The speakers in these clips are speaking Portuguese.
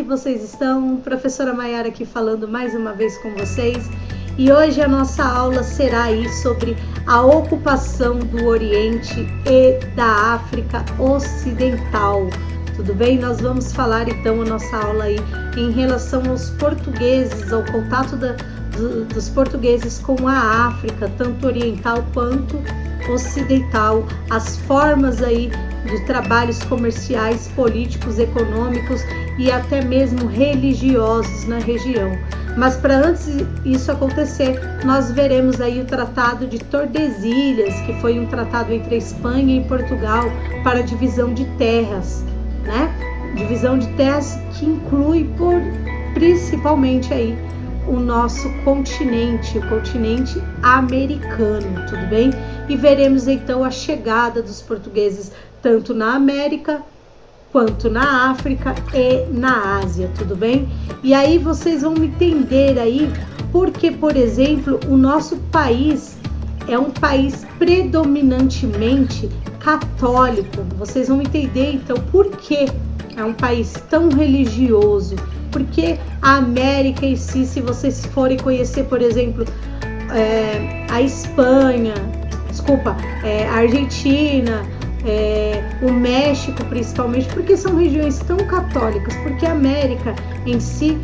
que vocês estão? Professora Maiara aqui falando mais uma vez com vocês. E hoje a nossa aula será aí sobre a ocupação do Oriente e da África Ocidental. Tudo bem? Nós vamos falar então a nossa aula aí em relação aos portugueses, ao contato dos portugueses com a África, tanto oriental quanto ocidental, as formas aí de trabalhos comerciais, políticos, econômicos e até mesmo religiosos na região. Mas para antes isso acontecer, nós veremos aí o Tratado de Tordesilhas, que foi um tratado entre a Espanha e Portugal para a divisão de terras, né? Divisão de terras que inclui principalmente aí o nosso continente, o continente americano, tudo bem? E veremos então a chegada dos portugueses tanto na América quanto na África e na Ásia, tudo bem? E aí vocês vão entender aí porque, por exemplo, o nosso país é um país predominantemente católico. Vocês vão entender então por que é um país tão religioso. Porque a América em si, se vocês forem conhecer, por exemplo, a Espanha, a Argentina, o México principalmente, porque são regiões tão católicas, porque a América em si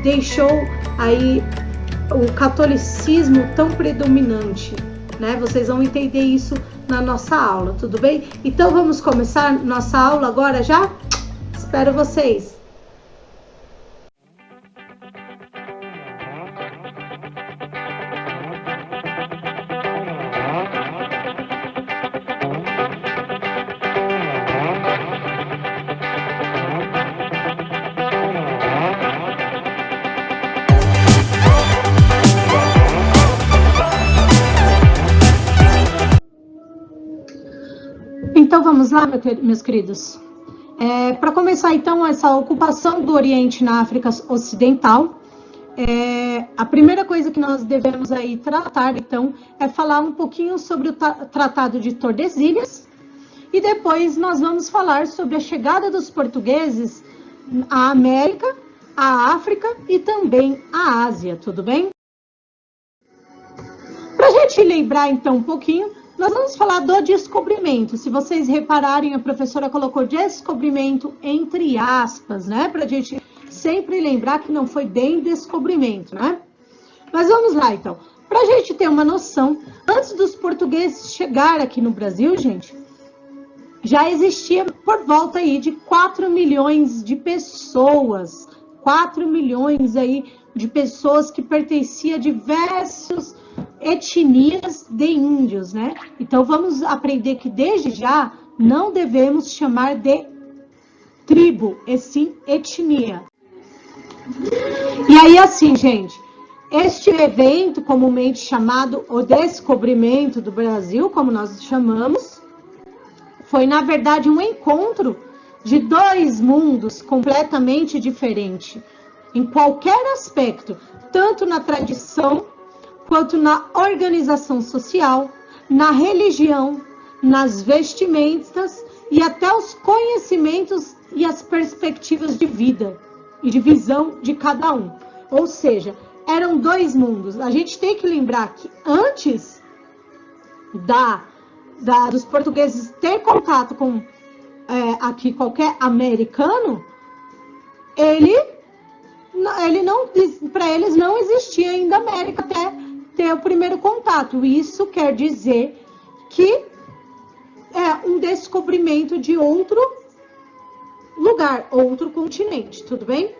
deixou aí o catolicismo tão predominante, né? Vocês vão entender isso na nossa aula, tudo bem? Então vamos começar nossa aula agora já? Espero vocês! Então vamos lá, meus queridos. Para começar então essa ocupação do Oriente na África Ocidental, a primeira coisa que nós devemos aí tratar então é falar um pouquinho sobre o Tratado de Tordesilhas e depois nós vamos falar sobre a chegada dos portugueses à América, à África e também à Ásia, tudo bem? Para a gente lembrar então um pouquinho, nós vamos falar do descobrimento. Se vocês repararem, a professora colocou descobrimento entre aspas, né? Para a gente sempre lembrar que não foi bem descobrimento, né? Mas vamos lá, então. Para a gente ter uma noção, antes dos portugueses chegarem aqui no Brasil, gente, já existia por volta aí de 4 milhões de pessoas. 4 milhões aí de pessoas que pertenciam a diversos etnias de índios, né? Então vamos aprender que desde já não devemos chamar de tribo, e sim etnia. E aí assim, gente, este evento comumente chamado o descobrimento do Brasil, como nós chamamos, foi na verdade um encontro de dois mundos completamente diferentes, em qualquer aspecto, tanto na tradição quanto na organização social, na religião, nas vestimentas e até os conhecimentos e as perspectivas de vida e de visão de cada um. Ou seja, eram dois mundos. A gente tem que lembrar que antes dos portugueses ter contato com aqui qualquer americano, para eles não existia ainda América até ter o primeiro contato. Isso quer dizer que é um descobrimento de outro lugar, outro continente, tudo bem?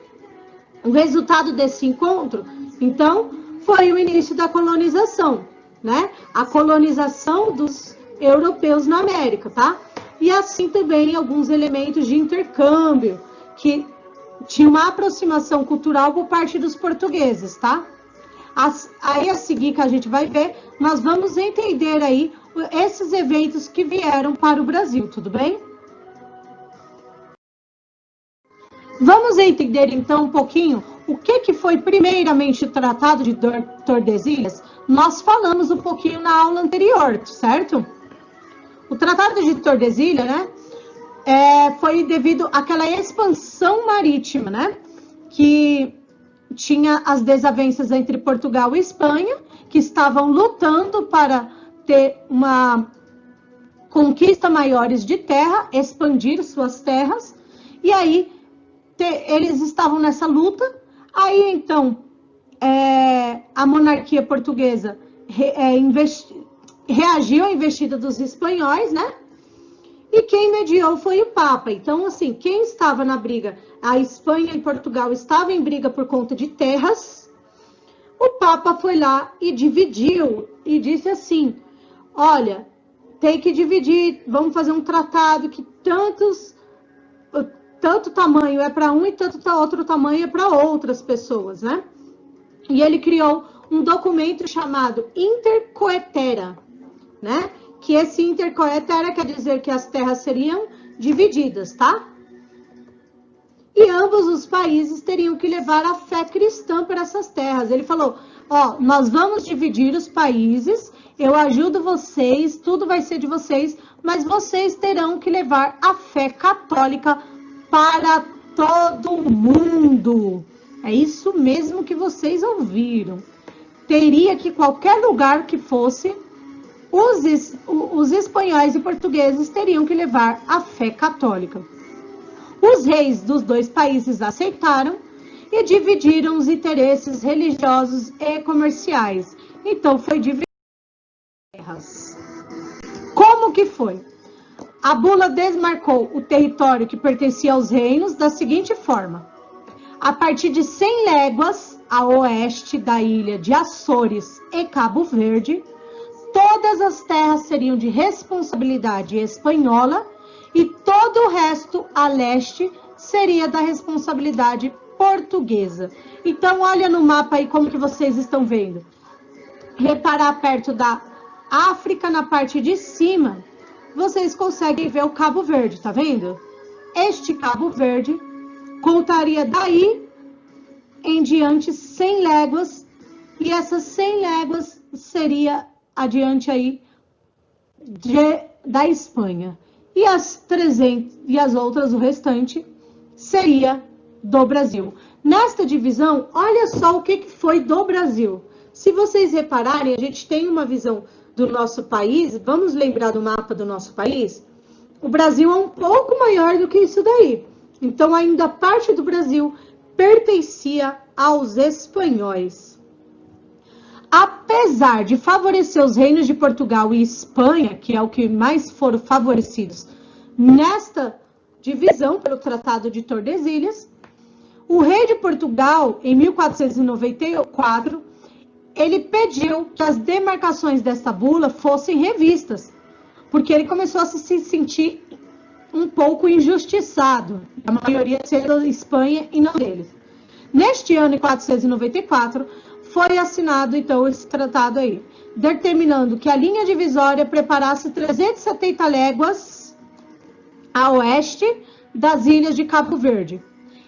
O resultado desse encontro, então, foi o início da colonização, né? A colonização dos europeus na América, tá? E assim também alguns elementos de intercâmbio, que tinha uma aproximação cultural por parte dos portugueses, tá? Aí a seguir que a gente vai ver, nós vamos entender aí esses eventos que vieram para o Brasil, tudo bem? Vamos entender então um pouquinho o que foi primeiramente o Tratado de Tordesilhas? Nós falamos um pouquinho na aula anterior, certo? O Tratado de Tordesilhas, né, foi devido àquela expansão marítima, né? que tinha as desavenças entre Portugal e Espanha, que estavam lutando para ter uma conquista maiores de terra, expandir suas terras, e aí eles estavam nessa luta. Aí então a monarquia portuguesa reagiu à investida dos espanhóis, né? E quem mediou foi o Papa. Então, assim, quem estava na briga? A Espanha e Portugal estavam em briga por conta de terras. O Papa foi lá e dividiu e disse assim: olha, tem que dividir, vamos fazer um tratado que tanto tamanho é para um e tanto outro tamanho é para outras pessoas, né? E ele criou um documento chamado Inter Coetera, né? Que esse Inter Coetera quer dizer que as terras seriam divididas, tá? E ambos os países teriam que levar a fé cristã para essas terras. Ele falou: ó, nós vamos dividir os países, eu ajudo vocês, tudo vai ser de vocês, mas vocês terão que levar a fé católica para todo mundo. É isso mesmo que vocês ouviram. Teria que qualquer lugar que fosse, os espanhóis e portugueses teriam que levar a fé católica. Os reis dos dois países aceitaram e dividiram os interesses religiosos e comerciais. Então, foi dividido em terras. Como que foi? A bula desmarcou o território que pertencia aos reinos da seguinte forma: a partir de 100 léguas a oeste da ilha de Açores e Cabo Verde, todas as terras seriam de responsabilidade espanhola e todo o resto a leste seria da responsabilidade portuguesa. Então, olha no mapa aí como que vocês estão vendo. Reparar perto da África, na parte de cima, vocês conseguem ver o Cabo Verde, tá vendo? Este Cabo Verde contaria daí em diante 100 léguas, e essas 100 léguas seria adiante aí da Espanha. E as 300 e as outras, o restante, seria do Brasil. Nesta divisão, olha só o que foi do Brasil. Se vocês repararem, a gente tem uma visão do nosso país, vamos lembrar do mapa do nosso país? O Brasil é um pouco maior do que isso daí. Então, ainda parte do Brasil pertencia aos espanhóis. Apesar de favorecer os reinos de Portugal e Espanha, que é o que mais foram favorecidos nesta divisão pelo Tratado de Tordesilhas, o rei de Portugal, em 1494, ele pediu que as demarcações desta bula fossem revistas, porque ele começou a se sentir um pouco injustiçado, a maioria ser da Espanha e não deles. Neste ano, em 1494, foi assinado, então, esse tratado aí, determinando que a linha divisória preparasse 370 léguas a oeste das ilhas de Cabo Verde.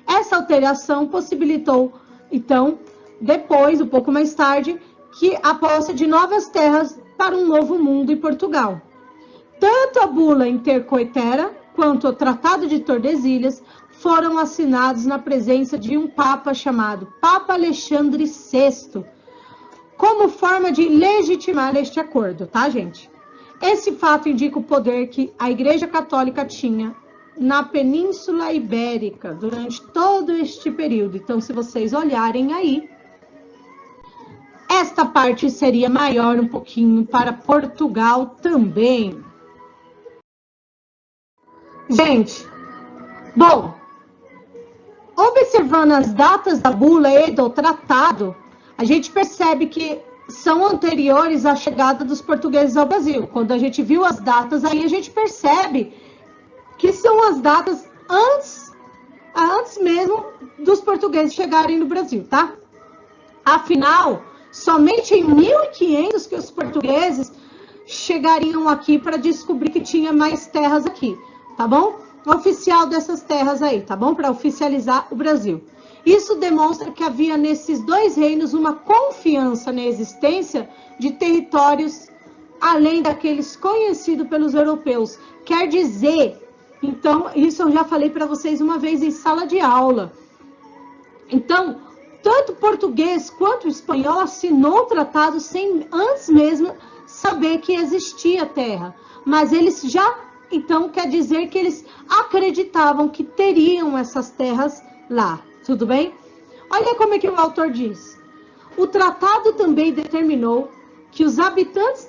Essa alteração possibilitou, então, depois, um pouco mais tarde, que a posse de novas terras para um novo mundo em Portugal. Tanto a bula Inter Coetera quanto o Tratado de Tordesilhas foram assinados na presença de um papa chamado Papa Alexandre VI, como forma de legitimar este acordo, tá, gente? Esse fato indica o poder que a Igreja Católica tinha na Península Ibérica durante todo este período. Então, se vocês olharem aí, esta parte seria maior um pouquinho para Portugal também. Gente, bom, observando as datas da bula e do tratado, a gente percebe que são anteriores à chegada dos portugueses ao Brasil. Quando a gente viu as datas, aí a gente percebe que são as datas antes mesmo dos portugueses chegarem no Brasil, tá? Afinal, somente em 1500 que os portugueses chegariam aqui para descobrir que tinha mais terras aqui, tá bom? Oficial dessas terras aí, tá bom? Para oficializar o Brasil. Isso demonstra que havia nesses dois reinos uma confiança na existência de territórios além daqueles conhecidos pelos europeus. Quer dizer, então, isso eu já falei para vocês uma vez em sala de aula. Então, tanto o português quanto o espanhol assinou o tratado sem antes mesmo saber que existia terra. Mas eles já, então, quer dizer que eles acreditavam que teriam essas terras lá. Tudo bem? Olha como é que o autor diz. O tratado também determinou que os habitantes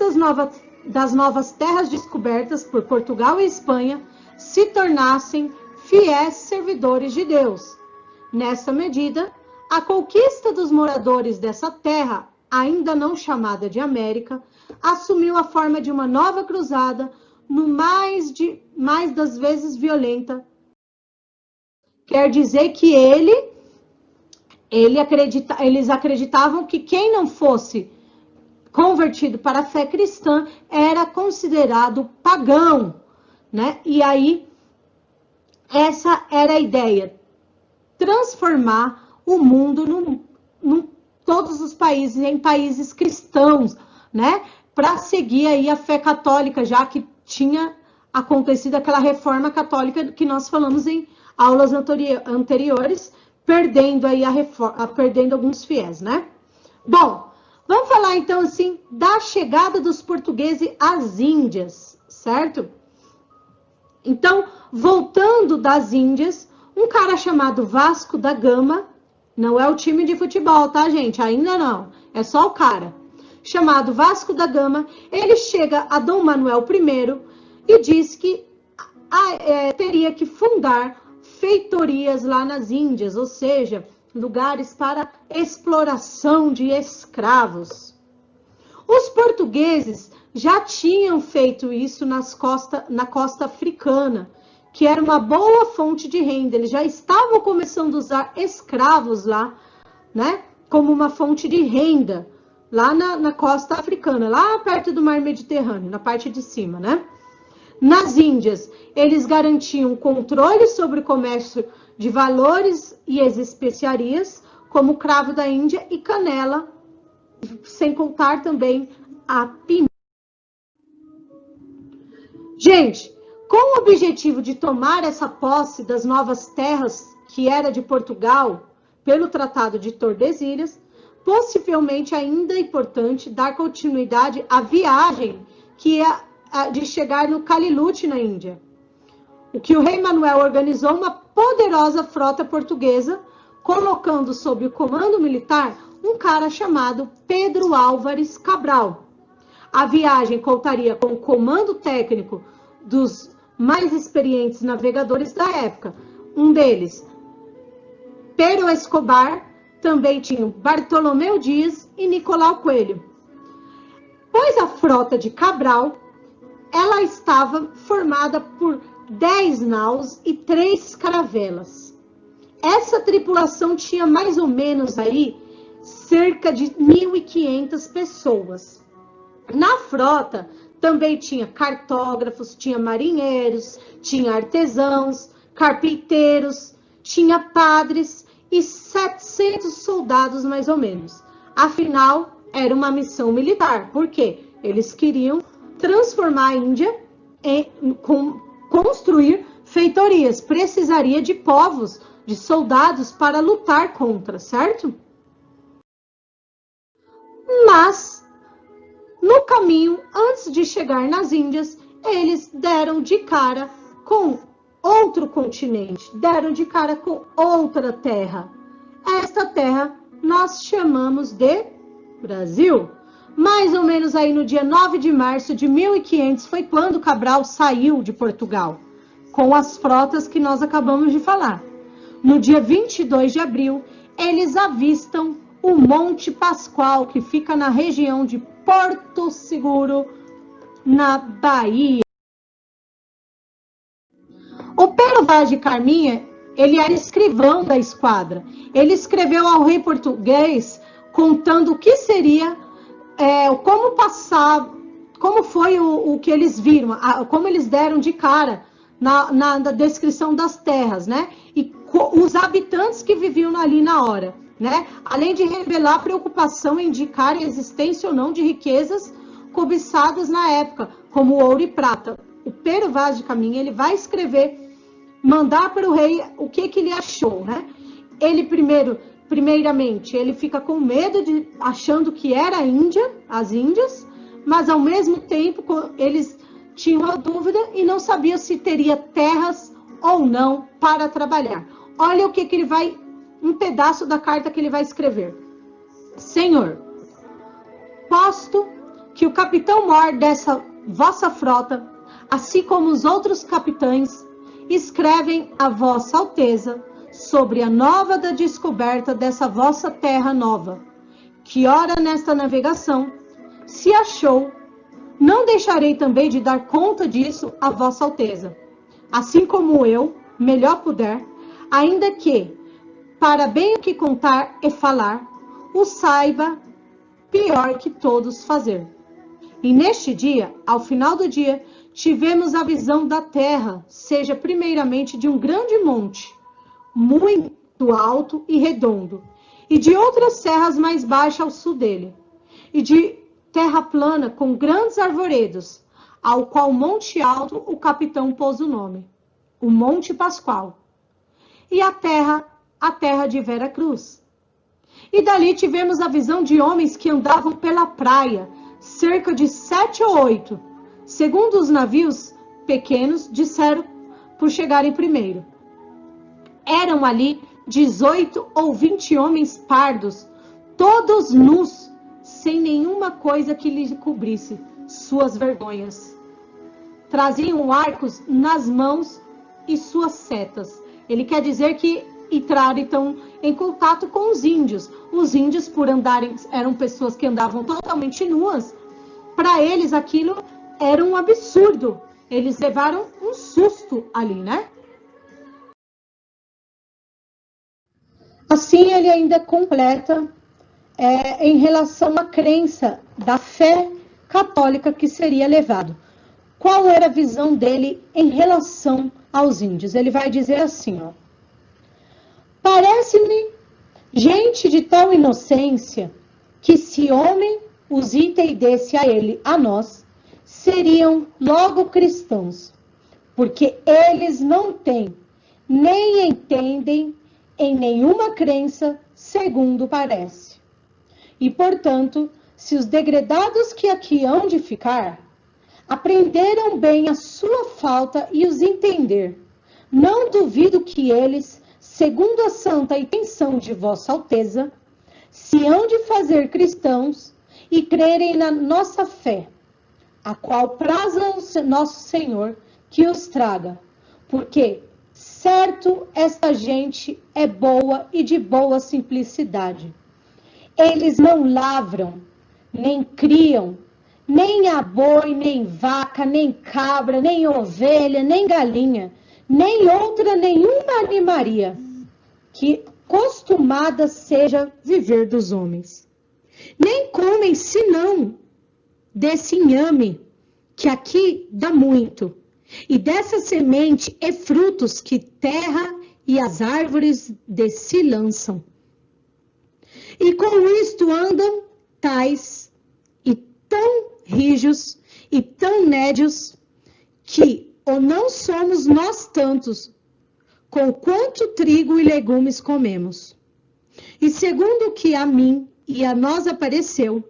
das novas terras descobertas por Portugal e Espanha se tornassem fiéis servidores de Deus. Nessa medida, a conquista dos moradores dessa terra, ainda não chamada de América, assumiu a forma de uma nova cruzada, no mais das vezes violenta. Quer dizer que eles acreditavam que quem não fosse convertido para a fé cristã era considerado pagão, né? E aí, essa era a ideia, transformar o mundo todos os países em países cristãos, né? Para seguir aí a fé católica, já que tinha acontecido aquela reforma católica que nós falamos em aulas anteriores, perdendo aí perdendo alguns fiéis, né? Bom, vamos falar então assim da chegada dos portugueses às Índias, certo? Então, voltando das Índias, um cara chamado Vasco da Gama, não é o time de futebol, tá, gente? Ainda não, é só o cara. Chamado Vasco da Gama, ele chega a Dom Manuel I e diz que teria que fundar feitorias lá nas Índias, ou seja, lugares para exploração de escravos. Os portugueses já tinham feito isso na costa africana, que era uma boa fonte de renda. Eles já estavam começando a usar escravos lá, né, como uma fonte de renda, lá na costa africana, lá perto do mar Mediterrâneo, na parte de cima, né? Nas Índias, eles garantiam controle sobre o comércio de valores e as especiarias, como o cravo da Índia e canela, sem contar também a pimenta. Gente, com o objetivo de tomar essa posse das novas terras que era de Portugal, pelo Tratado de Tordesilhas, possivelmente ainda é importante dar continuidade à viagem que é de chegar no Calicut, na Índia. O que o rei Manuel organizou uma poderosa frota portuguesa, colocando sob o comando militar um cara chamado Pedro Álvares Cabral. A viagem contaria com o comando técnico dos mais experientes navegadores da época. Um deles, Pero Escobar, também tinha Bartolomeu Dias e Nicolau Coelho. Pois a frota de Cabral, ela estava formada por 10 naus e 3 caravelas. Essa tripulação tinha mais ou menos aí cerca de 1.500 pessoas. Na frota também tinha cartógrafos, tinha marinheiros, tinha artesãos, carpinteiros, tinha padres e 700 soldados mais ou menos. Afinal, era uma missão militar. Por quê? Eles queriam transformar a Índia construir feitorias. Precisaria de povos, de soldados para lutar contra, certo? Mas, no caminho, antes de chegar nas Índias, eles deram de cara com outro continente, deram de cara com outra terra. Esta terra nós chamamos de Brasil. Mais ou menos aí no dia 9 de março de 1500 foi quando Cabral saiu de Portugal, com as frotas que nós acabamos de falar. No dia 22 de abril, eles avistam o Monte Pascoal, que fica na região de Porto Seguro, na Bahia. O Pero Vaz de Caminha, ele era escrivão da esquadra. Ele escreveu ao rei português contando o que seria, como foi o que eles viram, como eles deram de cara na descrição das terras, né? E os habitantes que viviam ali na hora, né? Além de revelar preocupação em indicar a existência ou não de riquezas cobiçadas na época, como ouro e prata. O Pero Vaz de Caminha, ele vai escrever, mandar para o rei o que ele achou, né? ele primeiramente, ele fica com medo, achando que era a Índia, as Índias, mas ao mesmo tempo eles tinham a dúvida e não sabiam se teria terras ou não para trabalhar. Olha o que ele vai, um pedaço da carta que ele vai escrever. Senhor, posto que o capitão-mor dessa vossa frota, assim como os outros capitães, escrevem a vossa alteza sobre a nova da descoberta dessa vossa terra nova, que ora nesta navegação se achou, não deixarei também de dar conta disso a vossa alteza, assim como eu, melhor puder, ainda que, para bem o que contar e falar, o saiba pior que todos fazer. E neste dia, ao final do dia, tivemos a visão da terra, seja primeiramente de um grande monte, muito alto e redondo, e de outras serras mais baixas ao sul dele, e de terra plana com grandes arvoredos, ao qual monte alto o capitão pôs o nome, o Monte Pascoal, e a terra de Vera Cruz. E dali tivemos a visão de homens que andavam pela praia, cerca de 7 ou 8, segundo os navios pequenos disseram por chegarem primeiro. Eram ali 18 ou 20 homens pardos, todos nus, sem nenhuma coisa que lhes cobrisse suas vergonhas. Traziam arcos nas mãos e suas setas. Ele quer dizer que entraram então em contato com os índios. Os índios, por andarem, eram pessoas que andavam totalmente nuas. Para eles aquilo era um absurdo. Eles levaram um susto ali, né? Assim ele ainda completa em relação à crença da fé católica que seria levado. Qual era a visão dele em relação aos índios? Ele vai dizer assim, ó. Parece-me gente de tal inocência que se homem os entendesse a ele, a nós, seriam logo cristãos, porque eles não têm, nem entendem em nenhuma crença, segundo parece. E, portanto, se os degredados que aqui hão de ficar, aprenderam bem a sua falta e os entender, não duvido que eles, segundo a santa intenção de vossa alteza, se hão de fazer cristãos e crerem na nossa fé, a qual praza o nosso Senhor que os traga, porque certo esta gente é boa e de boa simplicidade. Eles não lavram, nem criam, nem a boi, nem vaca, nem cabra, nem ovelha, nem galinha, nem outra nenhuma animaria, que costumada seja viver dos homens. Nem comem senão desse inhame, que aqui dá muito, e dessa semente e frutos que terra e as árvores de si lançam. E com isto andam tais e tão rijos e tão nédios, que ou não somos nós tantos, com quanto trigo e legumes comemos. E segundo o que a mim e a nós apareceu,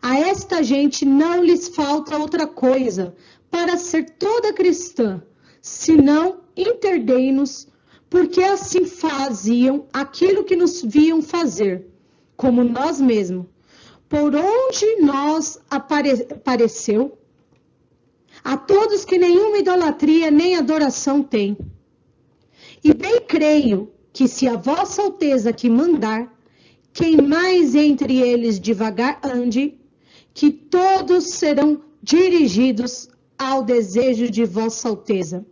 a esta gente não lhes falta outra coisa para ser toda cristã, senão interdei-nos, porque assim faziam aquilo que nos viam fazer, como nós mesmos, por onde nos apareceu, a todos que nenhuma idolatria nem adoração têm. E bem creio que se a vossa alteza que mandar, quem mais entre eles devagar ande, que todos serão dirigidos ao desejo de vossa alteza.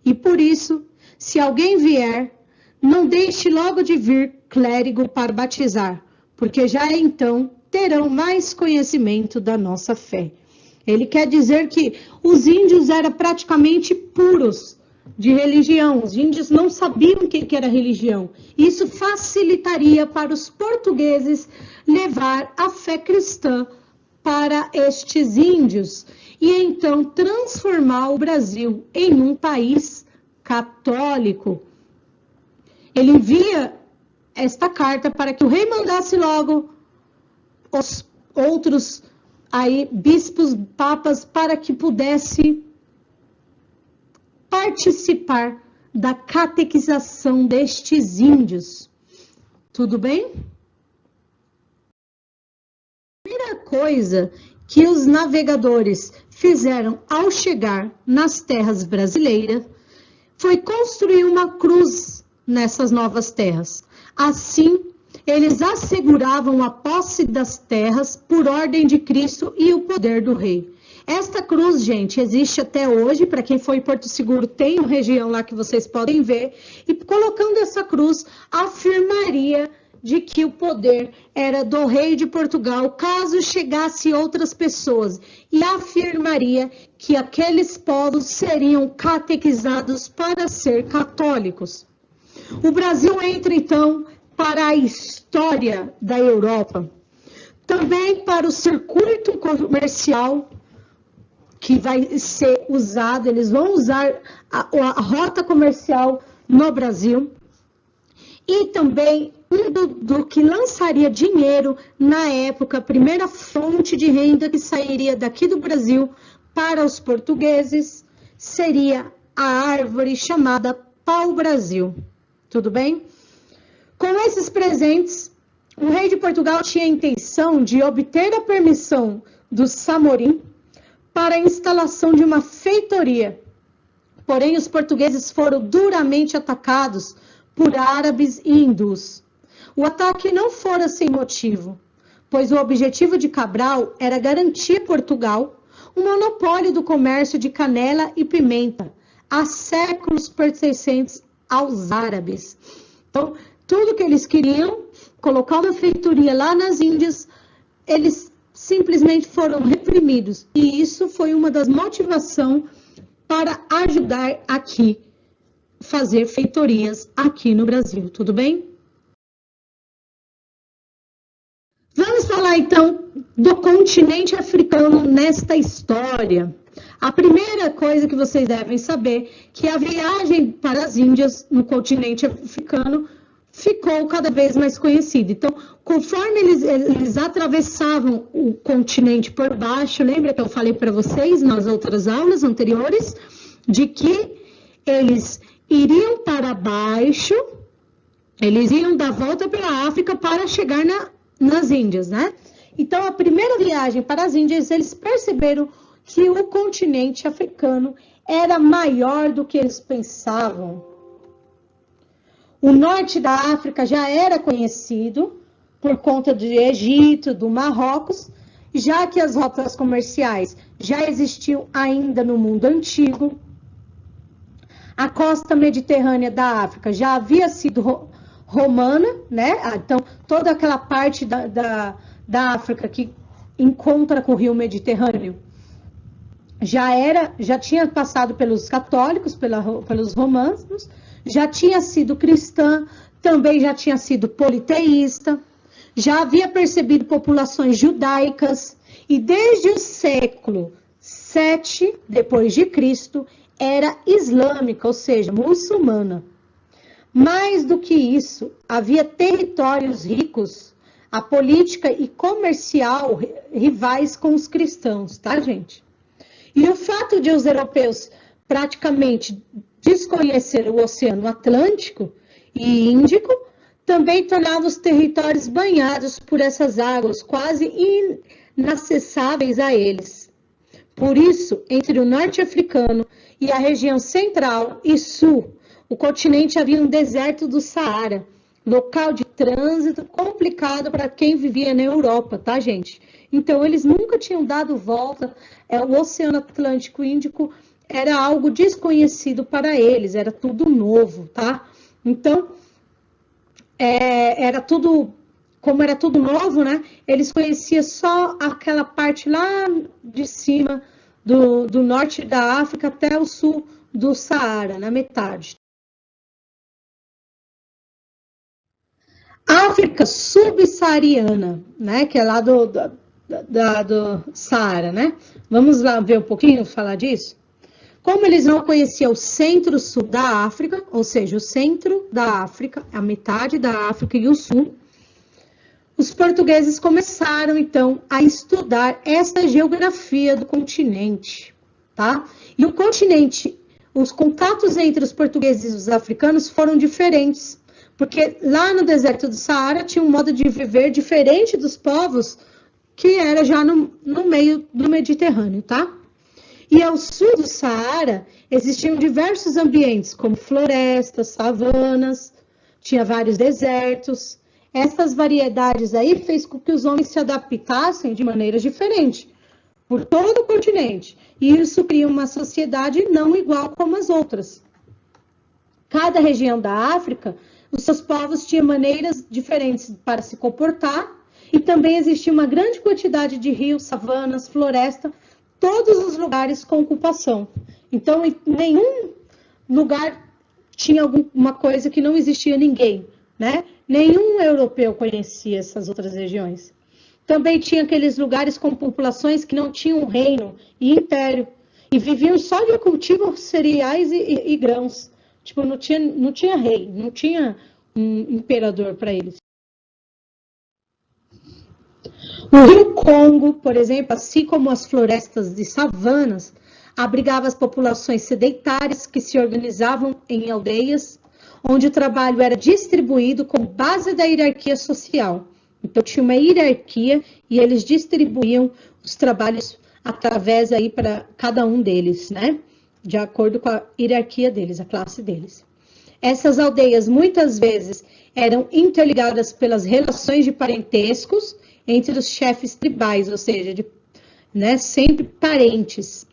E por isso, se alguém vier, não deixe logo de vir clérigo para batizar, porque já então terão mais conhecimento da nossa fé. Ele quer dizer que os índios eram praticamente puros de religião. Os índios não sabiam o que era religião. Isso facilitaria para os portugueses levar a fé cristã para estes índios e então transformar o Brasil em um país católico. Ele envia esta carta para que o rei mandasse logo os outros aí bispos, papas, para que pudesse participar da catequização destes índios. Tudo bem? A primeira coisa que os navegadores fizeram ao chegar nas terras brasileiras foi construir uma cruz nessas novas terras. Assim, eles asseguravam a posse das terras por ordem de Cristo e o poder do rei. Esta cruz, gente, existe até hoje. Para quem foi em Porto Seguro, tem uma região lá que vocês podem ver. E colocando essa cruz, afirmaria de que o poder era do rei de Portugal, caso chegasse outras pessoas. E afirmaria que aqueles povos seriam catequizados para ser católicos. O Brasil entra, então, para a história da Europa. Também para o circuito comercial que vai ser usado, eles vão usar a rota comercial no Brasil, e também do que lançaria dinheiro na época, a primeira fonte de renda que sairia daqui do Brasil para os portugueses seria a árvore chamada pau-brasil. Tudo bem? Com esses presentes, o rei de Portugal tinha a intenção de obter a permissão do Samorim para a instalação de uma feitoria. Porém, os portugueses foram duramente atacados por árabes e hindus. O ataque não fora sem motivo, pois o objetivo de Cabral era garantir a Portugal o monopólio do comércio de canela e pimenta, há séculos pertencentes aos árabes. Então, tudo que eles queriam, colocar uma feitoria lá nas Índias, eles simplesmente foram reprimidos. E isso foi uma das motivações para ajudar aqui, fazer feitorias aqui no Brasil. Tudo bem? Vamos falar, então, do continente africano nesta história. A primeira coisa que vocês devem saber é que a viagem para as Índias no continente africano ficou cada vez mais conhecida. Então, conforme eles atravessavam o continente por baixo, lembra que eu falei para vocês nas outras aulas anteriores, de que eles iriam para baixo, eles iam dar volta pela África para chegar nas Índias, né? Então, a primeira viagem para as Índias, eles perceberam que o continente africano era maior do que eles pensavam. O norte da África já era conhecido por conta do Egito, do Marrocos, já que as rotas comerciais já existiam ainda no mundo antigo. A costa mediterrânea da África já havia sido romana, né? Então, toda aquela parte da África que encontra com o rio Mediterrâneo já tinha passado pelos católicos, pelos romanos, já tinha sido cristã, também já tinha sido politeísta, já havia percebido populações judaicas, e desde o século 7 depois de Cristo era islâmica, ou seja, muçulmana. Mais do que isso, havia territórios ricos, a política e comercial rivais com os cristãos, tá, gente? E o fato de os europeus praticamente desconhecer o Oceano Atlântico e Índico também tornava os territórios banhados por essas águas quase inacessáveis a eles. Por isso, entre o norte africano e a região central e sul, o continente havia um deserto do Saara, local de trânsito complicado para quem vivia na Europa, tá, gente? Então, eles nunca tinham dado volta, o Oceano Atlântico e Índico era algo desconhecido para eles, era tudo novo, tá? Então, era tudo, como era tudo novo, né? Eles conheciam só aquela parte lá de cima do norte da África até o sul do Saara, na metade. África subsaariana, né? Que é lá do Saara, né? Vamos lá ver um pouquinho, falar disso? Como eles não conheciam o centro-sul da África, ou seja, o centro da África, a metade da África e o sul, os portugueses começaram, então, a estudar essa geografia do continente, tá? E o continente, os contatos entre os portugueses e os africanos foram diferentes, porque lá no deserto do Saara tinha um modo de viver diferente dos povos que era já no meio do Mediterrâneo, tá? E ao sul do Saara existiam diversos ambientes, como florestas, savanas, tinha vários desertos. Essas variedades aí fez com que os homens se adaptassem de maneiras diferentes por todo o continente. E isso cria uma sociedade não igual como as outras. Cada região da África, os seus povos tinham maneiras diferentes para se comportar, e também existia uma grande quantidade de rios, savanas, floresta, todos os lugares com ocupação. Então, em nenhum lugar tinha alguma coisa que não existia ninguém, né? Nenhum europeu conhecia essas outras regiões. Também tinha aqueles lugares com populações que não tinham reino e império, e viviam só de cultivo cereais e grãos. Tipo, não tinha rei, não tinha um imperador para eles. O rio Congo, por exemplo, assim como as florestas de savanas, abrigava as populações sedentárias que se organizavam em aldeias, onde o trabalho era distribuído com base da hierarquia social. Então tinha uma hierarquia e eles distribuíam os trabalhos através aí para cada um deles, né? De acordo com a hierarquia deles, a classe deles. Essas aldeias muitas vezes eram interligadas pelas relações de parentescos entre os chefes tribais, ou seja, sempre parentes.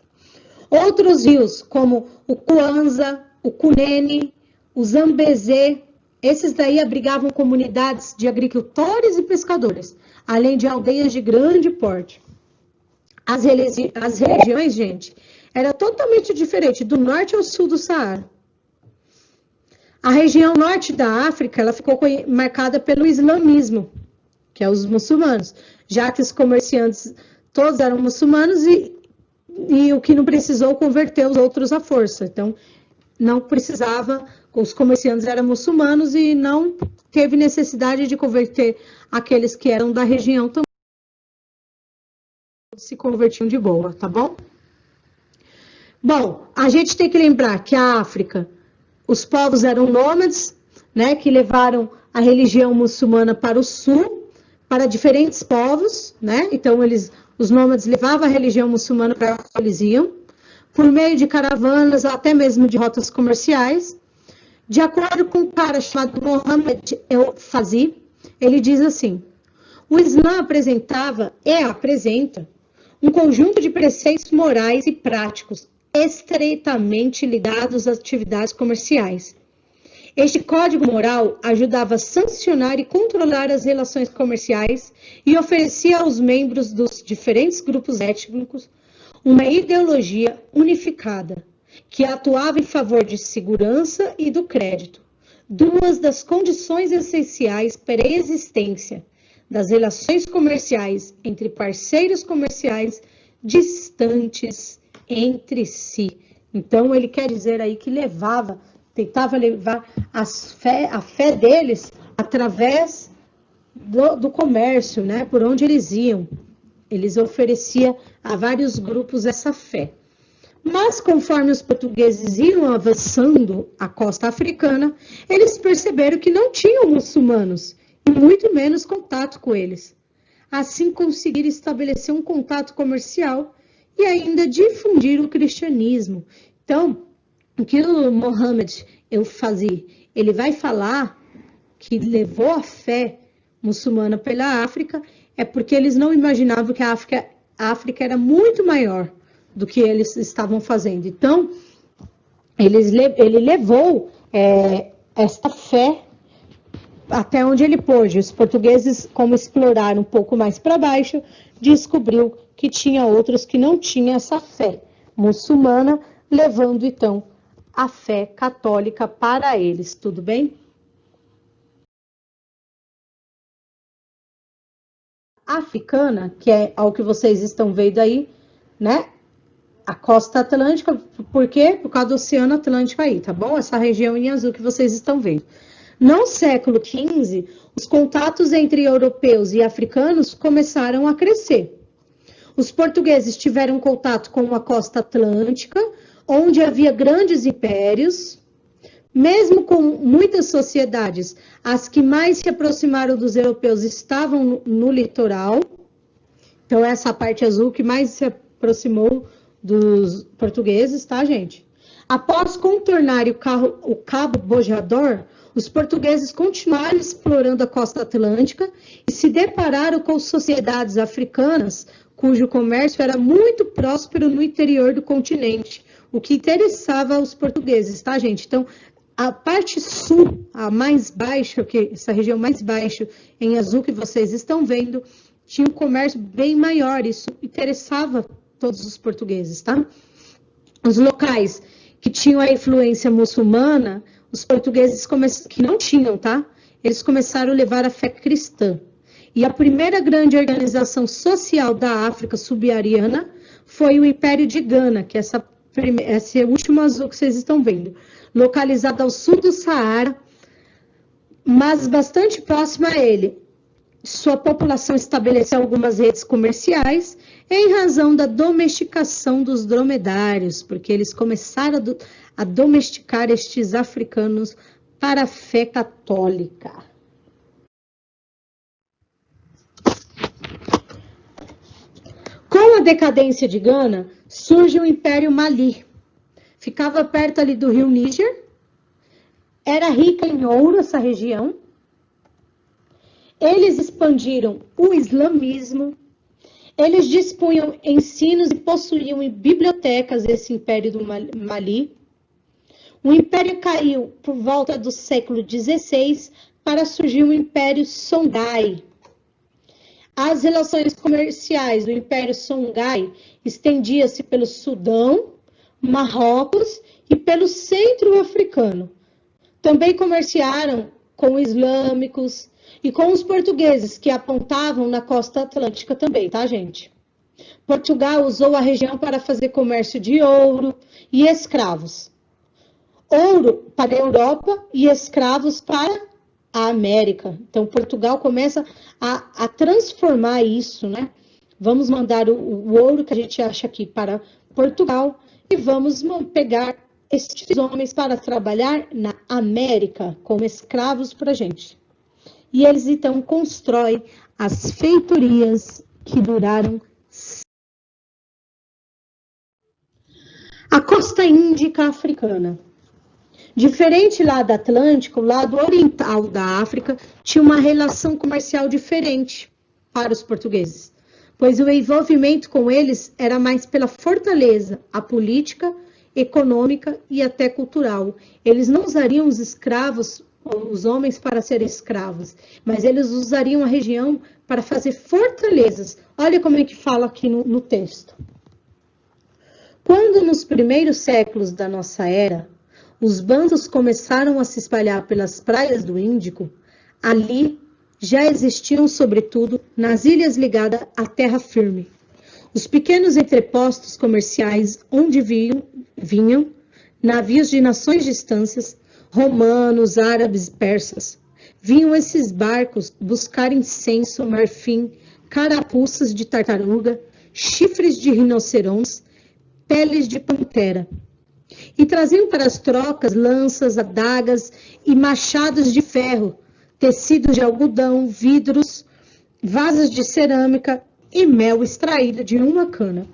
Outros rios, como o Kuanza, o Kunene, o Zambezê, esses daí abrigavam comunidades de agricultores e pescadores, além de aldeias de grande porte. As regiões, gente, era totalmente diferente do norte ao sul do Saara. A região norte da África, ela ficou marcada pelo islamismo, que é os muçulmanos, já que os comerciantes todos eram muçulmanos e o que não precisou converter os outros à força. Então, não precisava, os comerciantes eram muçulmanos e não teve necessidade de converter aqueles que eram da região também. Se convertiam de boa, tá bom? Bom, a gente tem que lembrar que a África, os povos eram nômades, né, que levaram a religião muçulmana para o sul, para diferentes povos, né? Então os nômades levavam a religião muçulmana para onde eles iam, por meio de caravanas, até mesmo de rotas comerciais. De acordo com um cara chamado Mohammed El-Fazi, ele diz assim: o Islã apresentava e apresenta um conjunto de preceitos morais e práticos estreitamente ligados às atividades comerciais. Este código moral ajudava a sancionar e controlar as relações comerciais e oferecia aos membros dos diferentes grupos étnicos uma ideologia unificada, que atuava em favor de segurança e do crédito, duas das condições essenciais para a existência das relações comerciais entre parceiros comerciais distantes entre si. Então, ele quer dizer aí que tentava levar a fé deles através do comércio, né? Por onde eles iam. Eles ofereciam a vários grupos essa fé. Mas, conforme os portugueses iam avançando a costa africana, eles perceberam que não tinham muçulmanos, e muito menos contato com eles. Assim, conseguiram estabelecer um contato comercial e ainda difundir o cristianismo. Então, o que o Mohammed El-Fazi, ele vai falar que levou a fé muçulmana pela África, é porque eles não imaginavam que a África era muito maior do que eles estavam fazendo. Então, ele levou essa fé até onde ele pôde. Os portugueses, como exploraram um pouco mais para baixo, descobriu que tinha outros que não tinham essa fé muçulmana, levando então a fé católica para eles, tudo bem? Africana, que é ao que vocês estão vendo aí, né? A costa atlântica, por quê? Por causa do Oceano Atlântico aí, tá bom? Essa região em azul que vocês estão vendo. No século XV, os contatos entre europeus e africanos começaram a crescer. Os portugueses tiveram contato com a costa atlântica, onde havia grandes impérios, mesmo com muitas sociedades, as que mais se aproximaram dos europeus estavam no litoral. Então, essa parte azul que mais se aproximou dos portugueses, tá, gente? Após contornar o Cabo Bojador, os portugueses continuaram explorando a costa atlântica e se depararam com sociedades africanas cujo comércio era muito próspero no interior do continente, o que interessava aos portugueses, tá, gente? Então, a parte sul, a mais baixa, essa região mais baixa, em azul que vocês estão vendo, tinha um comércio bem maior, isso interessava todos os portugueses, tá? Os locais que tinham a influência muçulmana, os portugueses que não tinham, tá? Eles começaram a levar a fé cristã. E a primeira grande organização social da África subsaariana foi o Império de Gana, que é esse último azul que vocês estão vendo, localizado ao sul do Saara, mas bastante próximo a ele. Sua população estabeleceu algumas redes comerciais em razão da domesticação dos dromedários, porque eles começaram a domesticar estes africanos para a fé católica. Com a decadência de Gana, surge o Império Mali. Ficava perto ali do rio Níger. Era rica em ouro essa região. Eles expandiram o islamismo. Eles dispunham ensinos e possuíam bibliotecas, esse Império do Mali. O Império caiu por volta do século XVI para surgir o Império Songhai. As relações comerciais do Império Songhai estendiam-se pelo Sudão, Marrocos e pelo centro africano. Também comerciaram com islâmicos e com os portugueses, que apontavam na costa atlântica também, tá, gente? Portugal usou a região para fazer comércio de ouro e escravos. Ouro para a Europa e escravos para a América. Então, Portugal começa a transformar isso, né? Vamos mandar o ouro que a gente acha aqui para Portugal e vamos pegar esses homens para trabalhar na América como escravos para a gente. E eles, então, constroem as feitorias que duraram. A costa índica africana. Diferente lá do Atlântico, o lado oriental da África tinha uma relação comercial diferente para os portugueses, pois o envolvimento com eles era mais pela fortaleza, a política, econômica e até cultural. Eles não usariam os escravos, os homens, para serem escravos, mas eles usariam a região para fazer fortalezas. Olha como é que fala aqui no texto. Quando nos primeiros séculos da nossa era, os bantos começaram a se espalhar pelas praias do Índico, ali já existiam, sobretudo, nas ilhas ligadas à terra firme, os pequenos entrepostos comerciais onde vinham navios de nações distantes, romanos, árabes e persas. Vinham esses barcos buscar incenso, marfim, carapuças de tartaruga, chifres de rinocerontes, peles de pantera. E traziam para as trocas lanças, adagas e machados de ferro, tecidos de algodão, vidros, vasos de cerâmica e mel extraído de uma cana.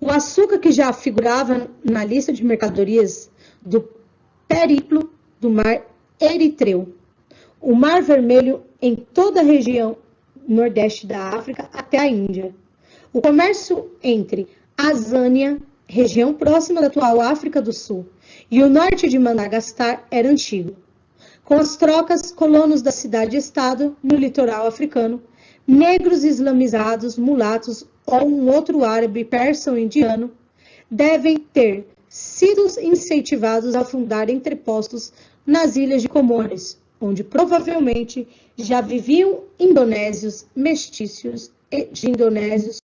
O açúcar, que já figurava na lista de mercadorias do periplo do mar Eritreu, o Mar Vermelho em toda a região nordeste da África até a Índia. O comércio entre a Zânia, região próxima da atual África do Sul, e o norte de Madagascar era antigo. Com as trocas, colonos da cidade-estado no litoral africano, negros islamizados, mulatos ou um outro árabe, persa ou indiano, devem ter sido incentivados a fundar entrepostos nas ilhas de Comores, onde provavelmente já viviam indonésios, mestiços de indonésios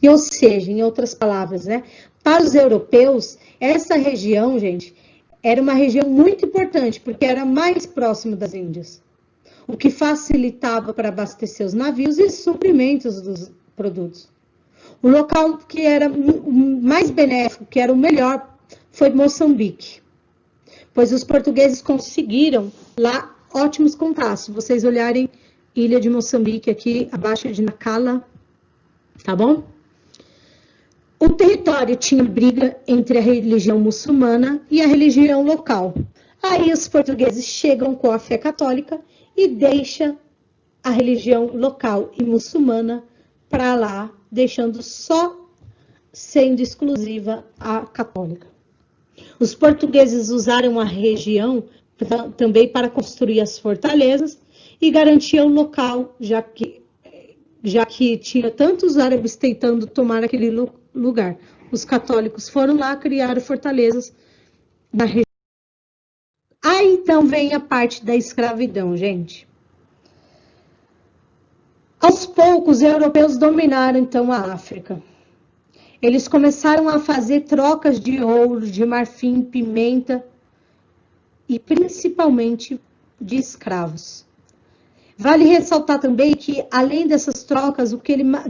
E, ou seja, em outras palavras, né, para os europeus, essa região, gente, era uma região muito importante, porque era mais próximo das Índias, o que facilitava para abastecer os navios e suprimentos dos produtos. O local que era mais benéfico, que era o melhor, foi Moçambique, pois os portugueses conseguiram lá ótimos contatos. Se vocês olharem ilha de Moçambique aqui abaixo de Nacala, tá bom? O território tinha briga entre a religião muçulmana e a religião local. Aí os portugueses chegam com a fé católica e deixam a religião local e muçulmana para lá, deixando só sendo exclusiva a católica. Os portugueses usaram a região também para construir as fortalezas e garantir o local, já que tinha tantos árabes tentando tomar aquele lugar. Os católicos foram lá, criaram fortalezas na região. Aí então vem a parte da escravidão, gente. Aos poucos, os europeus dominaram então a África. Eles começaram a fazer trocas de ouro, de marfim, pimenta e principalmente de escravos. Vale ressaltar também que, além dessas trocas,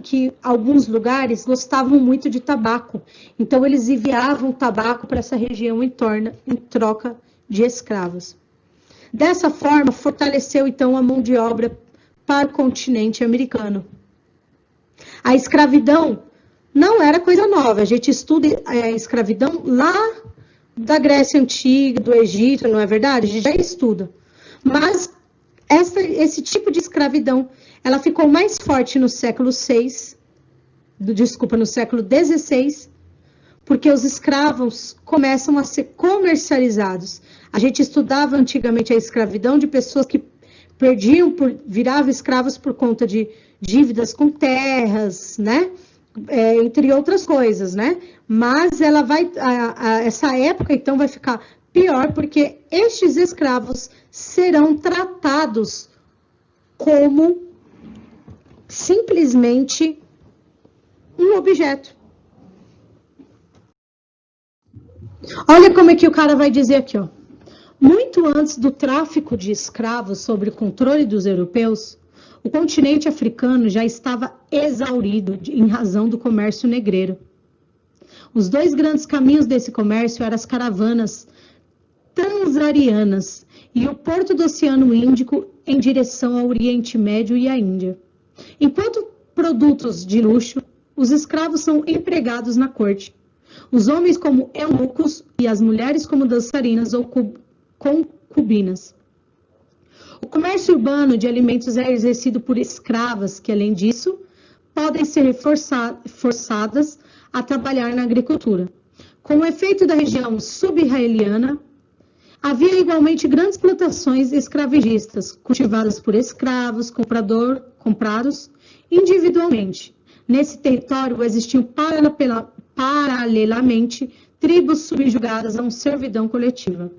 que alguns lugares gostavam muito de tabaco. Então, eles enviavam tabaco para essa região em troca de escravos. Dessa forma, fortaleceu então a mão de obra para o continente americano. A escravidão não era coisa nova. A gente estuda a escravidão lá da Grécia Antiga, do Egito, não é verdade? A gente já estuda. Mas esse tipo de escravidão, ela ficou mais forte no século XVI, porque os escravos começam a ser comercializados. A gente estudava antigamente a escravidão de pessoas que viravam escravos por conta de dívidas com terras, né? Entre outras coisas, né? Mas essa época, então, vai ficar pior, porque estes escravos serão tratados como simplesmente um objeto. Olha como é que o cara vai dizer aqui, ó. Muito antes do tráfico de escravos sob o controle dos europeus, o continente africano já estava exaurido em razão do comércio negreiro. Os dois grandes caminhos desse comércio eram as caravanas transarianas e o porto do Oceano Índico em direção ao Oriente Médio e à Índia. Enquanto produtos de luxo, os escravos são empregados na corte. Os homens como eunucos e as mulheres como dançarinas ou concubinas. O comércio urbano de alimentos é exercido por escravas que, além disso, podem ser forçadas a trabalhar na agricultura. Com o efeito da região sub-israeliana, havia igualmente grandes plantações escravagistas, cultivadas por escravos, comprados individualmente. Nesse território existiam paralelamente tribos subjugadas a uma servidão coletiva.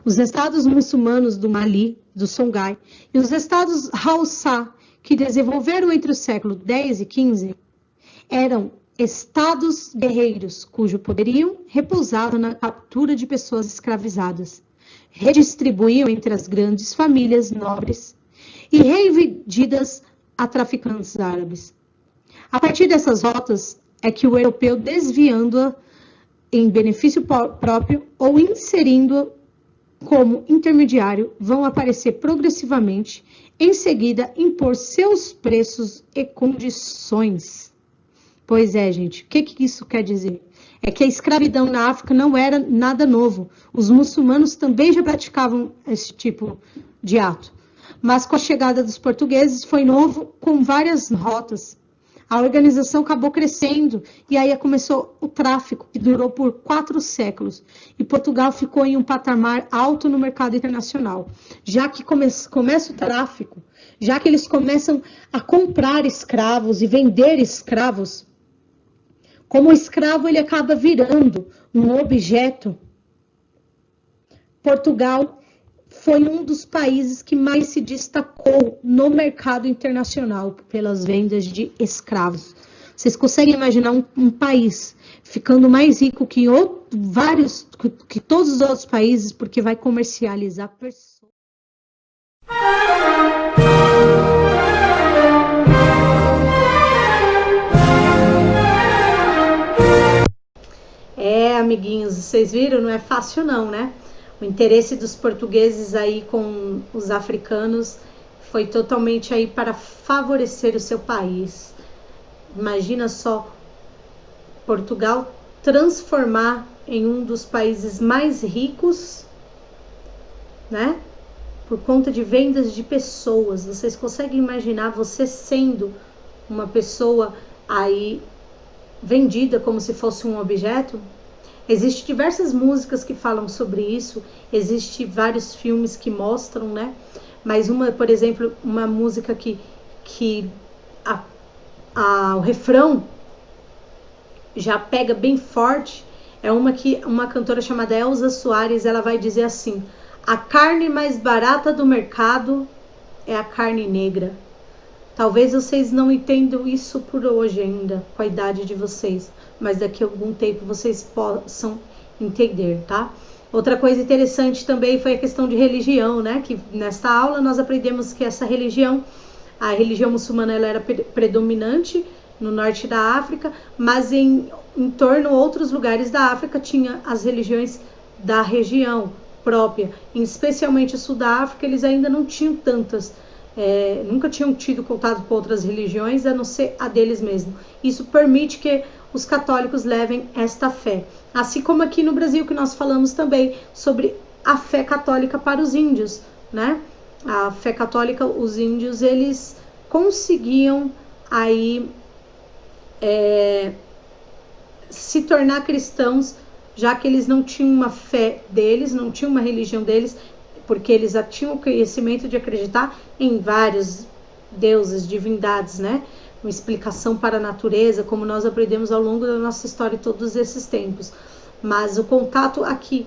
Os estados muçulmanos do Mali, do Songhai, e os estados Hausa, que desenvolveram entre o século X e XV, eram estados guerreiros, cujo poderio repousava na captura de pessoas escravizadas, redistribuíam entre as grandes famílias nobres e revendidas a traficantes árabes. A partir dessas rotas é que o europeu, desviando-a em benefício próprio ou inserindo-a como intermediário, vão aparecer progressivamente, em seguida impor seus preços e condições. Pois é, gente, o que isso quer dizer? É que a escravidão na África não era nada novo. Os muçulmanos também já praticavam esse tipo de ato. Mas com a chegada dos portugueses foi novo, com várias rotas. A organização acabou crescendo e aí começou o tráfico, que durou por 4 séculos. E Portugal ficou em um patamar alto no mercado internacional. Já que começa o tráfico, já que eles começam a comprar escravos e vender escravos, como o escravo ele acaba virando um objeto, Portugal foi um dos países que mais se destacou no mercado internacional pelas vendas de escravos. Vocês conseguem imaginar um país ficando mais rico que que todos os outros países, porque vai comercializar pessoas? Amiguinhos, vocês viram? Não é fácil não, né? O interesse dos portugueses aí com os africanos foi totalmente aí para favorecer o seu país. Imagina só, Portugal transformar em um dos países mais ricos, né? Por conta de vendas de pessoas. Vocês conseguem imaginar você sendo uma pessoa aí vendida como se fosse um objeto? Existem diversas músicas que falam sobre isso, existem vários filmes que mostram, né? Mas por exemplo, uma música que o refrão já pega bem forte, é uma cantora chamada Elza Soares, ela vai dizer assim: a carne mais barata do mercado é a carne negra. Talvez vocês não entendam isso por hoje ainda, com a idade de vocês, mas daqui a algum tempo vocês possam entender, tá? Outra coisa interessante também foi a questão de religião, né? Que nesta aula nós aprendemos que essa religião, a religião muçulmana, ela era predominante no norte da África, mas em torno outros lugares da África tinha as religiões da região própria, especialmente o sul da África, eles ainda não tinham tantas. Nunca tinham tido contato com outras religiões a não ser a deles mesmos. Isso permite que os católicos levem esta fé, assim como aqui no Brasil, que nós falamos também sobre a fé católica para os índios, né? A fé católica, os índios, eles conseguiam aí se tornar cristãos, já que eles não tinham uma fé deles, não tinham uma religião deles, porque eles já tinham o conhecimento de acreditar em vários deuses, divindades, né? Uma explicação para a natureza, como nós aprendemos ao longo da nossa história todos esses tempos. Mas o contato aqui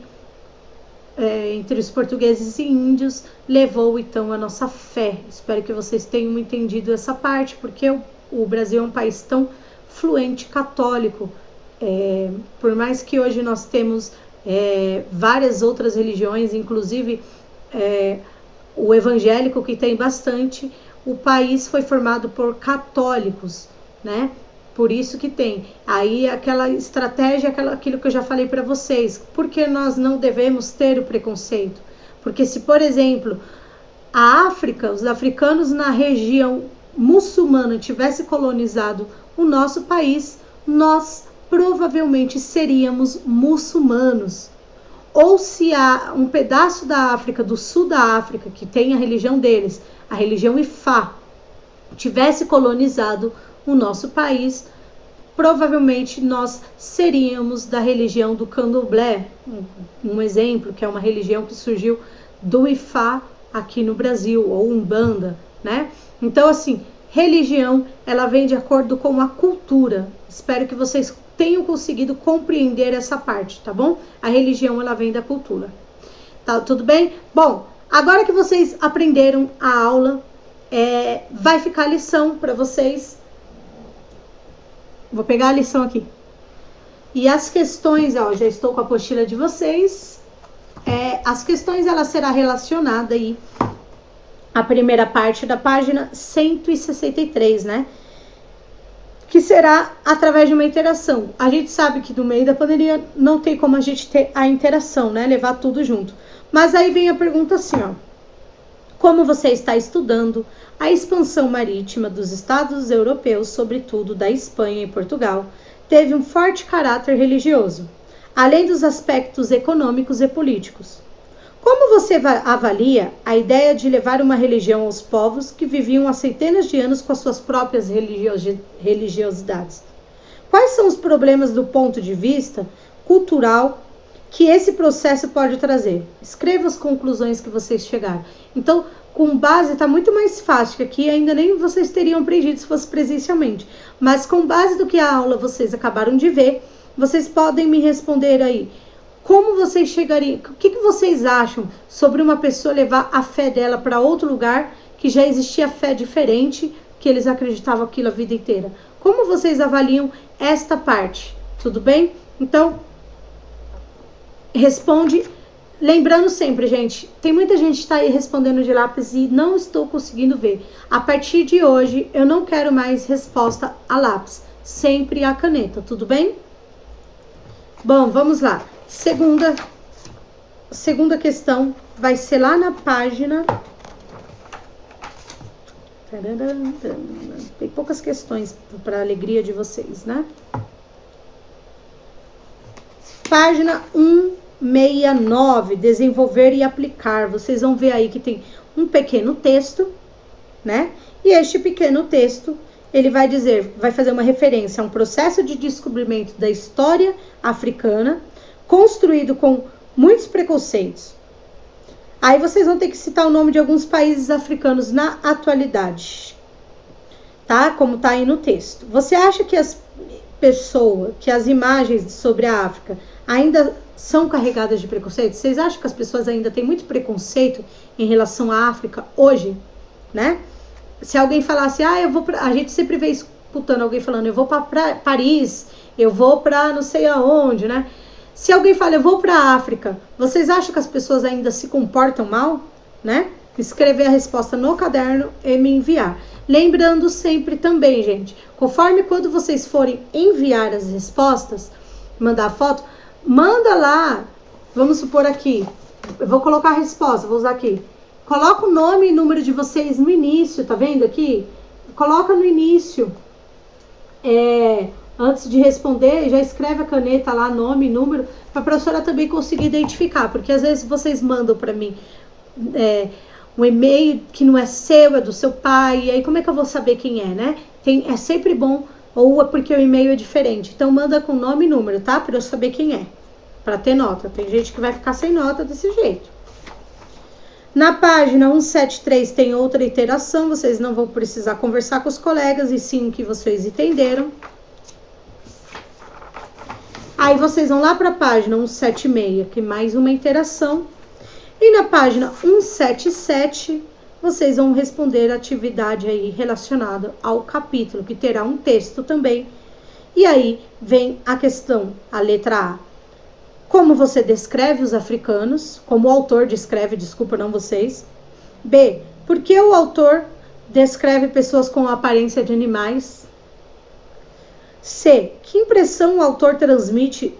entre os portugueses e índios levou então a nossa fé. Espero que vocês tenham entendido essa parte, porque o Brasil é um país tão fluente católico. Por mais que hoje nós temos várias outras religiões, inclusive o evangélico, que tem bastante, o país foi formado por católicos, né? Por isso que tem aí aquela estratégia, aquilo que eu já falei para vocês. Por que nós não devemos ter o preconceito? Porque se, por exemplo, a África, os africanos na região muçulmana tivesse colonizado o nosso país, nós provavelmente seríamos muçulmanos. Ou se há um pedaço da África, do sul da África, que tem a religião deles, a religião Ifá, tivesse colonizado o nosso país, provavelmente nós seríamos da religião do Candomblé, um exemplo, que é uma religião que surgiu do Ifá aqui no Brasil, ou Umbanda, né? Então, assim, religião, ela vem de acordo com a cultura. Espero que vocês tenham conseguido compreender essa parte, tá bom? A religião, ela vem da cultura. Tá tudo bem? Bom, agora que vocês aprenderam a aula, vai ficar a lição para vocês. Vou pegar a lição aqui. E as questões, já estou com a apostila de vocês. As questões, ela será relacionada aí à primeira parte da página 163, né? Que será através de uma interação. A gente sabe que no meio da pandemia não tem como a gente ter a interação, né? Levar tudo junto. Mas aí vem a pergunta assim, como você está estudando a expansão marítima dos estados europeus, sobretudo da Espanha e Portugal, teve um forte caráter religioso, além dos aspectos econômicos e políticos. Como você avalia a ideia de levar uma religião aos povos que viviam há centenas de anos com as suas próprias religiosidades? Quais são os problemas do ponto de vista cultural que esse processo pode trazer? Escreva as conclusões que vocês chegaram. Então, com base, está muito mais fácil, que aqui ainda nem vocês teriam aprendido se fosse presencialmente. Mas com base do que a aula vocês acabaram de ver, vocês podem me responder aí. Como vocês chegariam? O que vocês acham sobre uma pessoa levar a fé dela para outro lugar que já existia fé diferente, que eles acreditavam aquilo a vida inteira? Como vocês avaliam esta parte? Tudo bem? Então, responde. Lembrando sempre, gente, tem muita gente que está aí respondendo de lápis e não estou conseguindo ver. A partir de hoje, eu não quero mais resposta a lápis, sempre a caneta, tudo bem? Bom, vamos lá. Segunda questão vai ser lá na página... Tem poucas questões para alegria de vocês, né? Página 169, desenvolver e aplicar. Vocês vão ver aí que tem um pequeno texto, né? E este pequeno texto, ele vai fazer uma referência a um processo de descobrimento da história africana, construído com muitos preconceitos. Aí vocês vão ter que citar o nome de alguns países africanos na atualidade, tá? Como tá aí no texto. Você acha que as imagens sobre a África ainda são carregadas de preconceito? Vocês acham que as pessoas ainda têm muito preconceito em relação à África hoje, né? Se alguém falasse, a gente sempre vê escutando alguém falando, eu vou para Paris, eu vou para não sei aonde, né? Se alguém fala, eu vou para a África, vocês acham que as pessoas ainda se comportam mal, né? Escrever a resposta no caderno e me enviar. Lembrando sempre também, gente, conforme quando vocês forem enviar as respostas, mandar a foto, manda lá, vamos supor aqui, eu vou colocar a resposta, vou usar aqui. Coloca o nome e número de vocês no início, tá vendo aqui? Coloca no início. Antes de responder, já escreve a caneta lá, nome, número, para a professora também conseguir identificar, porque às vezes vocês mandam para mim um e-mail que não é seu, é do seu pai, e aí como é que eu vou saber quem é, né? É sempre bom, ou é porque o e-mail é diferente, então manda com nome e número, tá? Para eu saber quem é, para ter nota. Tem gente que vai ficar sem nota desse jeito. Na página 173 tem outra iteração, vocês não vão precisar conversar com os colegas, e sim o que vocês entenderam. Aí vocês vão lá para a página 176, que é mais uma interação. E na página 177, vocês vão responder a atividade aí relacionada ao capítulo, que terá um texto também. E aí vem a questão, a letra A. Como você descreve os africanos? Como o autor descreve, desculpa, não vocês. B. Por que o autor descreve pessoas com aparência de animais? C. Que impressão o autor transmite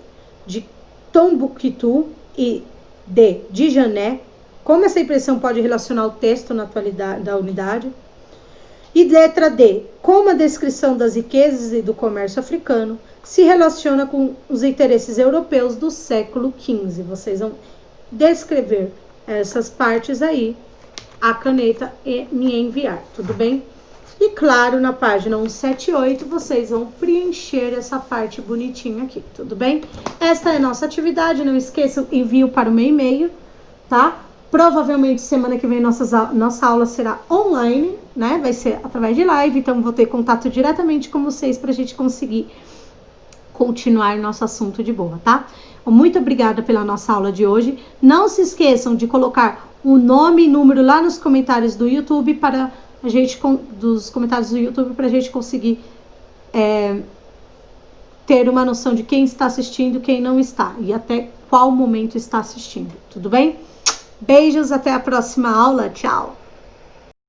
de Tombouctou? E D. De Jané? Como essa impressão pode relacionar o texto na atualidade da unidade? E letra D. Como a descrição das riquezas e do comércio africano se relaciona com os interesses europeus do século XV? Vocês vão descrever essas partes aí, a caneta, e me enviar, tudo bem? E claro, na página 178, vocês vão preencher essa parte bonitinha aqui, tudo bem? Esta é a nossa atividade, não esqueçam, envio para o meu e-mail, tá? Provavelmente semana que vem nossa aula será online, né? Vai ser através de live, então vou ter contato diretamente com vocês para a gente conseguir continuar nosso assunto de boa, tá? Muito obrigada pela nossa aula de hoje. Não se esqueçam de colocar o nome e número lá nos comentários do YouTube para a gente conseguir ter uma noção de quem está assistindo, quem não está e até qual momento está assistindo, tudo bem? Beijos, até a próxima aula, tchau!